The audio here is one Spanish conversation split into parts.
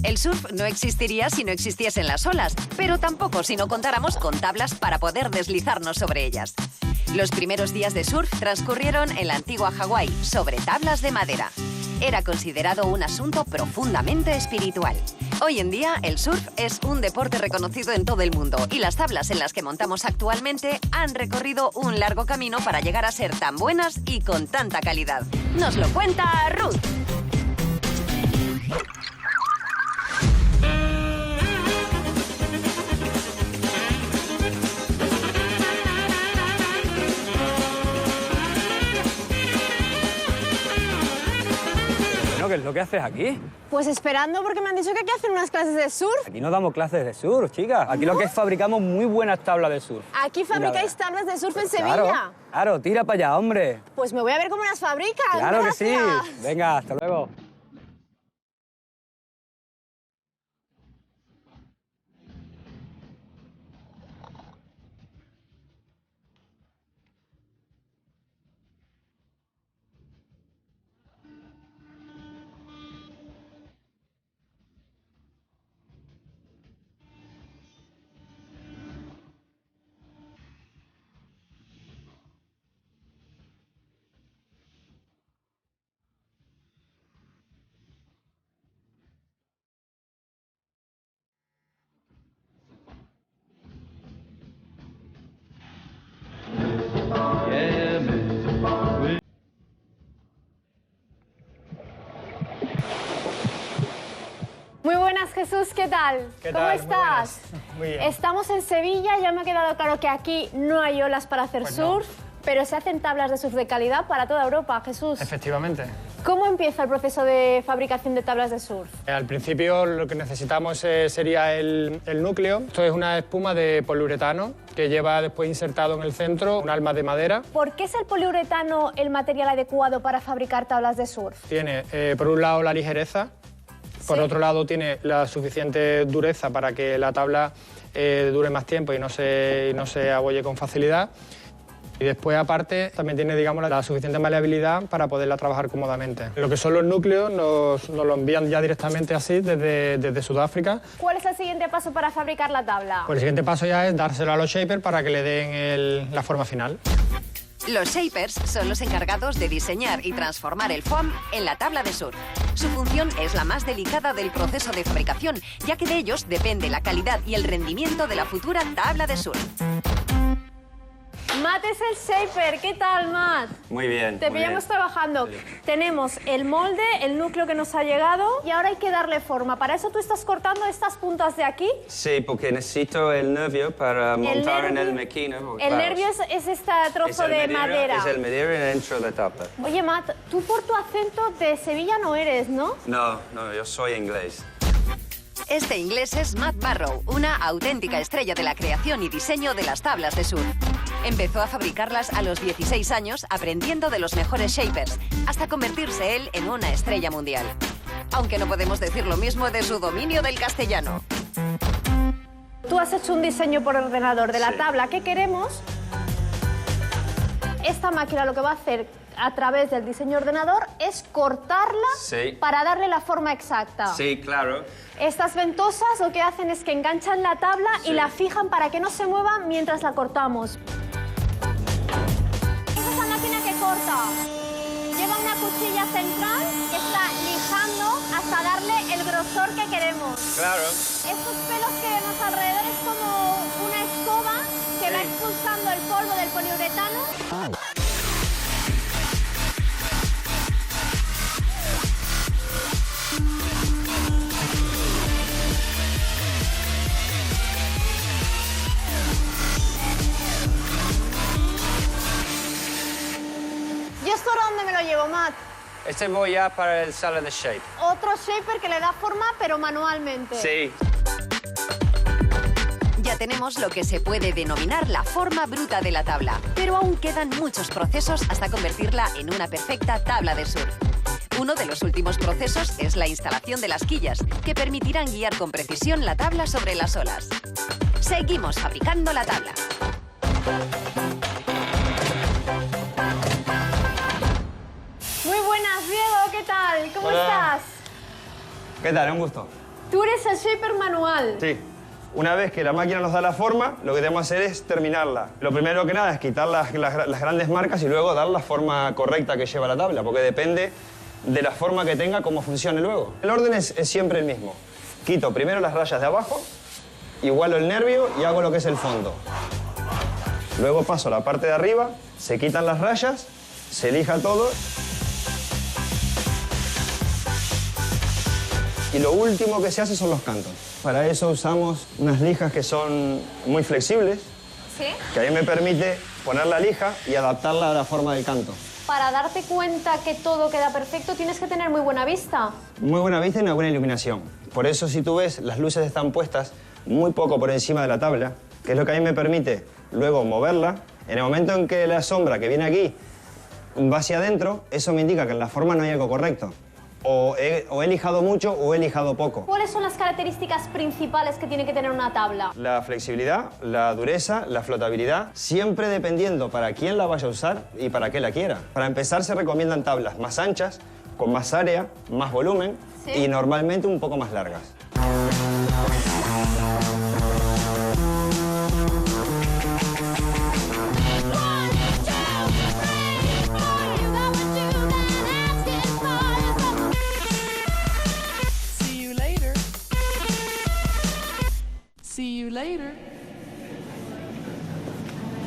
El surf no existiría si no existiesen las olas, pero tampoco si no contáramos con tablas para poder deslizarnos sobre ellas. Los primeros días de surf transcurrieron en la antigua Hawái, sobre tablas de madera. Era considerado un asunto profundamente espiritual. Hoy en día, el surf es un deporte reconocido en todo el mundo y las tablas en las que montamos actualmente han recorrido un largo camino para llegar a ser tan buenas y con tanta calidad. Nos lo cuenta Ruth. ¿Qué es lo que haces aquí? Pues esperando porque me han dicho que hay que hacer unas clases de surf. Aquí no damos clases de surf, chicas. Aquí lo que es fabricamos muy buenas tablas de surf. ¿Aquí fabricáis tablas de surf en Sevilla? Claro, claro, tira para allá, hombre. Pues me voy a ver cómo las fabrican. Claro Gracias. que sí. Venga, hasta luego. Muy buenas, Jesús, ¿qué tal? ¿Qué ¿Cómo tal? estás? Muy bien. Estamos en Sevilla, ya me ha quedado claro que aquí no hay olas para hacer Pues no. surf, pero se hacen tablas de surf de calidad para toda Europa, Jesús. Efectivamente. ¿Cómo empieza el proceso de fabricación de tablas de surf? Al principio lo que necesitamos sería el núcleo. Esto es una espuma de poliuretano que lleva después insertado en el centro un alma de madera. ¿Por qué es el poliuretano el material adecuado para fabricar tablas de surf? Tiene, por un lado, la ligereza. Por otro lado, tiene la suficiente dureza para que la tabla dure más tiempo y no se abolle con facilidad. Y después, aparte, también tiene, digamos, la suficiente maleabilidad para poderla trabajar cómodamente. Lo que son los núcleos nos lo envían ya directamente así desde Sudáfrica. ¿Cuál es el siguiente paso para fabricar la tabla? Pues el siguiente paso ya es dárselo a los shapers para que le den la forma final. Los shapers son los encargados de diseñar y transformar el foam en la tabla de surf. Su función es la más delicada del proceso de fabricación, ya que de ellos depende la calidad y el rendimiento de la futura tabla de surf. Matt es el shaper. ¿Qué tal, Matt? Muy bien. Te muy pillamos bien. trabajando. Tenemos el molde, el núcleo que nos ha llegado y ahora hay que darle forma. Para eso tú estás cortando estas puntas de aquí. Sí, porque necesito el nervio para montar en el nervio- máquina. porque, El claro, nervio es este trozo es el de madera. Es el madera dentro de la tabla. Oye, Matt, tú por tu acento de Sevilla no eres, ¿no? No, yo soy inglés. Este inglés es Matt Barrow, una auténtica estrella de la creación y diseño de las tablas de surf. Empezó a fabricarlas a los 16 años aprendiendo de los mejores shapers, hasta convertirse él en una estrella mundial. Aunque no podemos decir lo mismo de su dominio del castellano. Tú has hecho un diseño por ordenador de la Sí. tabla que queremos. Esta máquina lo que va a hacer a través del diseño ordenador es cortarla Sí. para darle la forma exacta. Sí, claro. Estas ventosas lo que hacen es que enganchan la tabla y Sí. la fijan para que no se mueva mientras la cortamos. Esa es la máquina que corta. Lleva una cuchilla central que está lijando hasta darle el grosor que queremos. Claro. Estos pelos que vemos alrededor es como una escoba que va expulsando el polvo del poliuretano. ¿Y esto ahora dónde me lo llevo, Matt? Este voy ya para el sala de shape. Otro shaper que le da forma, pero manualmente. Sí. Ya tenemos lo que se puede denominar la forma bruta de la tabla, pero aún quedan muchos procesos hasta convertirla en una perfecta tabla de surf. Uno de los últimos procesos es la instalación de las quillas, que permitirán guiar con precisión la tabla sobre las olas. Seguimos fabricando la tabla. Muy buenas, Diego, ¿qué tal? ¿Cómo Hola. estás? ¿Qué tal? Un gusto. Tú eres el shaper manual. Sí. Una vez que la máquina nos da la forma, lo que tenemos que hacer es terminarla. Lo primero que nada es quitar las grandes marcas y luego dar la forma correcta que lleva la tabla, porque depende de la forma que tenga, cómo funcione luego. El orden es siempre el mismo. Quito primero las rayas de abajo, igualo el nervio y hago lo que es el fondo. Luego paso a la parte de arriba, se quitan las rayas, se lija todo. Y lo último que se hace son los cantos. Para eso usamos unas lijas que son muy flexibles, ¿Sí? que a mí me permite poner la lija y adaptarla a la forma del canto. Para darte cuenta que todo queda perfecto tienes que tener muy buena vista. Muy buena vista y una buena iluminación. Por eso, si tú ves, las luces están puestas muy poco por encima de la tabla, que es lo que a mí me permite luego moverla. En el momento en que la sombra que viene aquí va hacia adentro, eso me indica que en la forma no hay algo correcto. O he lijado mucho o he lijado poco. ¿Cuáles son las características principales que tiene que tener una tabla? La flexibilidad, la dureza, la flotabilidad, siempre dependiendo para quién la vaya a usar y para qué la quiera. Para empezar se recomiendan tablas más anchas, con más área, más volumen y normalmente un poco más largas.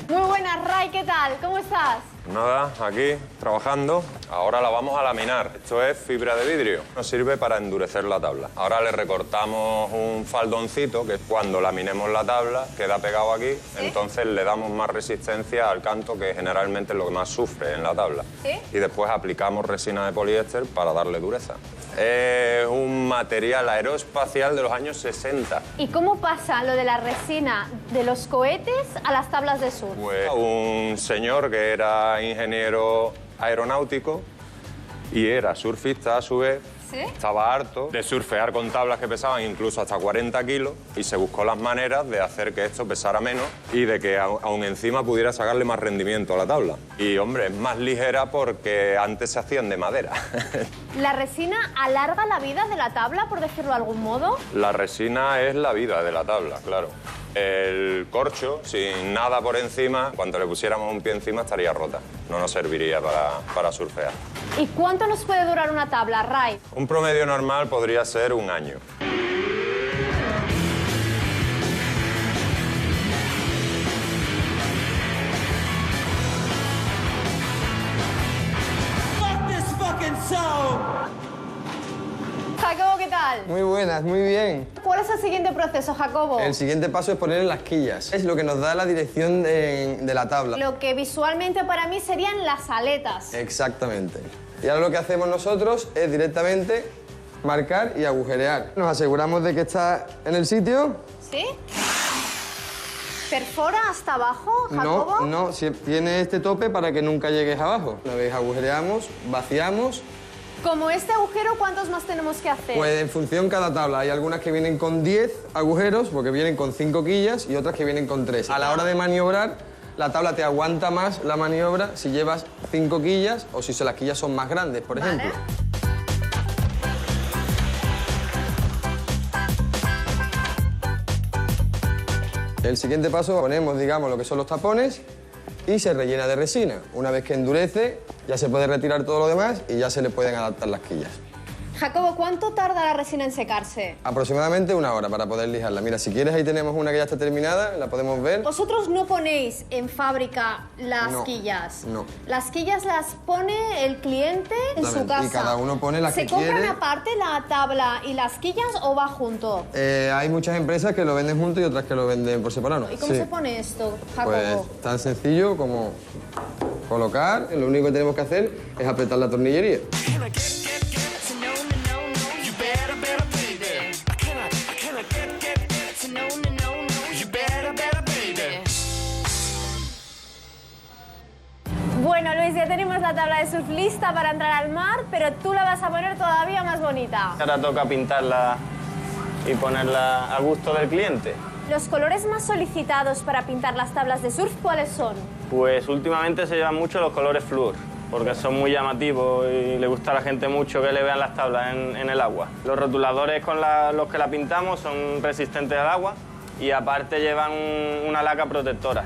Muy buenas, Ray, ¿qué tal? ¿Cómo estás? Nada, aquí, trabajando. Ahora la vamos a laminar. Esto es fibra de vidrio. Nos sirve para endurecer la tabla. Ahora le recortamos un faldoncito que cuando laminemos la tabla queda pegado aquí. ¿Sí? Entonces le damos más resistencia al canto, que generalmente es lo que más sufre en la tabla. ¿Sí? Y después aplicamos resina de poliéster para darle dureza. Es un material aeroespacial de los años 60. ¿Y cómo pasa lo de la resina de los cohetes a las tablas de surf? Pues un señor que era ingeniero aeronáutico y era surfista a su vez. ¿Sí? Estaba harto de surfear con tablas que pesaban incluso hasta 40 kilos y se buscó las maneras de hacer que esto pesara menos y de que aún encima pudiera sacarle más rendimiento a la tabla. Y, hombre, es más ligera porque antes se hacían de madera. ¿La resina alarga la vida de la tabla, por decirlo de algún modo? La resina es la vida de la tabla, claro. El corcho, sin nada por encima, cuando le pusiéramos un pie encima estaría rota. No nos serviría para surfear. ¿Y cuánto nos puede durar una tabla, Ray? Un promedio normal podría ser un año. Jacobo, ¿qué tal? Muy buenas, muy bien. ¿Cuál es el siguiente proceso, Jacobo? El siguiente paso es poner las quillas. Es lo que nos da la dirección de la tabla. Lo que visualmente para mí serían las aletas. Exactamente. Y ahora lo que hacemos nosotros es directamente marcar y agujerear. Nos aseguramos de que está en el sitio. ¿Sí? ¿Perfora hasta abajo, Jacobo? No, tiene este tope para que nunca llegues abajo. Una vez agujereamos, vaciamos. Como este agujero, ¿cuántos más tenemos que hacer? Pues en función cada tabla. Hay algunas que vienen con 10 agujeros, porque vienen con 5 quillas, y otras que vienen con 3. A la hora de maniobrar, la tabla te aguanta más la maniobra si llevas 5 quillas o si las quillas son más grandes, por ejemplo. El siguiente paso, ponemos, digamos, lo que son los tapones y se rellena de resina. Una vez que endurece, ya se puede retirar todo lo demás y ya se le pueden adaptar las quillas. Jacobo, ¿cuánto tarda la resina en secarse? Aproximadamente 1 hora para poder lijarla. Mira, si quieres ahí tenemos una que ya está terminada, la podemos ver. ¿Vosotros no ponéis en fábrica las quillas? No. Las quillas las pone el cliente en su casa. Y cada uno pone las que quiere. ¿Se compran aparte la tabla y las quillas o va junto? Hay muchas empresas que lo venden junto y otras que lo venden por separado. ¿Y cómo se pone esto, Jacobo? Pues tan sencillo como colocar. Lo único que tenemos que hacer es apretar la tornillería. Bueno, Luis, ya tenemos la tabla de surf lista para entrar al mar, pero tú la vas a poner todavía más bonita. Ahora toca pintarla y ponerla a gusto del cliente. ¿Los colores más solicitados para pintar las tablas de surf cuáles son? Pues últimamente se llevan mucho los colores flúor. porque son muy llamativos y le gusta a la gente mucho que le vean las tablas en el agua. Los rotuladores con los que la pintamos son resistentes al agua y aparte llevan una laca protectora.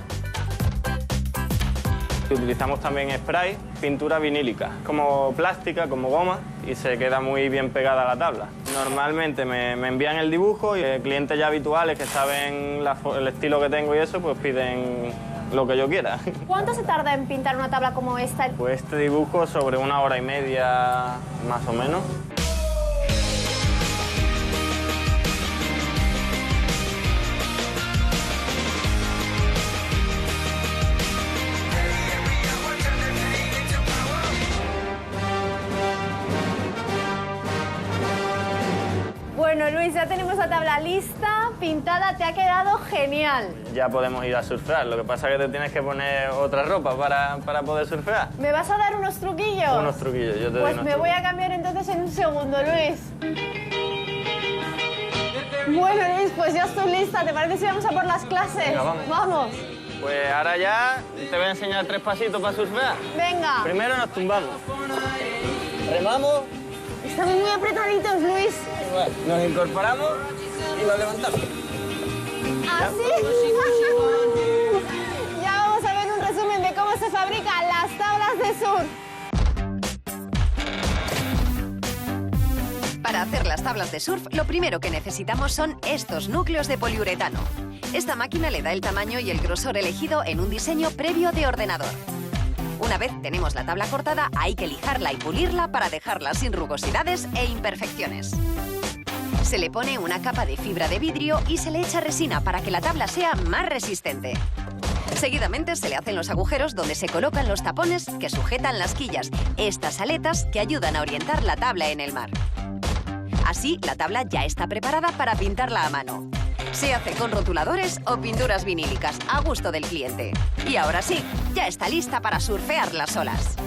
Utilizamos también spray, pintura vinílica, como plástica, como goma, y se queda muy bien pegada a la tabla. Normalmente me envían el dibujo y clientes ya habituales que saben el estilo que tengo y eso, pues piden lo que yo quiera. ¿Cuánto se tarda en pintar una tabla como esta? Pues este dibujo sobre 1 hora y media, más o menos. Bueno, Luis, ya tenemos la tabla lista, pintada, te ha quedado genial. Ya podemos ir a surfear, lo que pasa es que te tienes que poner otra ropa para poder surfear. ¿Me vas a dar unos truquillos? Unos truquillos, yo te doy Pues unos me voy a truquillos. cambiar entonces en un segundo, Luis. Bueno, Luis, pues ya estoy lista. ¿Te parece si vamos a por las clases? Venga, vamos. Vamos. Pues ahora ya te voy a enseñar 3 pasitos para surfear. Venga. Primero nos tumbamos. Remamos. Estamos muy apretaditos, Luis. Nos incorporamos y nos levantamos. ¿Así? Ya vamos a ver un resumen de cómo se fabrican las tablas de surf. Para hacer las tablas de surf, lo primero que necesitamos son estos núcleos de poliuretano. Esta máquina le da el tamaño y el grosor elegido en un diseño previo de ordenador. Una vez tenemos la tabla cortada, hay que lijarla y pulirla para dejarla sin rugosidades e imperfecciones. Se le pone una capa de fibra de vidrio y se le echa resina para que la tabla sea más resistente. Seguidamente se le hacen los agujeros donde se colocan los tapones que sujetan las quillas, estas aletas que ayudan a orientar la tabla en el mar. Así, la tabla ya está preparada para pintarla a mano. Se hace con rotuladores o pinturas vinílicas, a gusto del cliente. Y ahora sí, ya está lista para surfear las olas.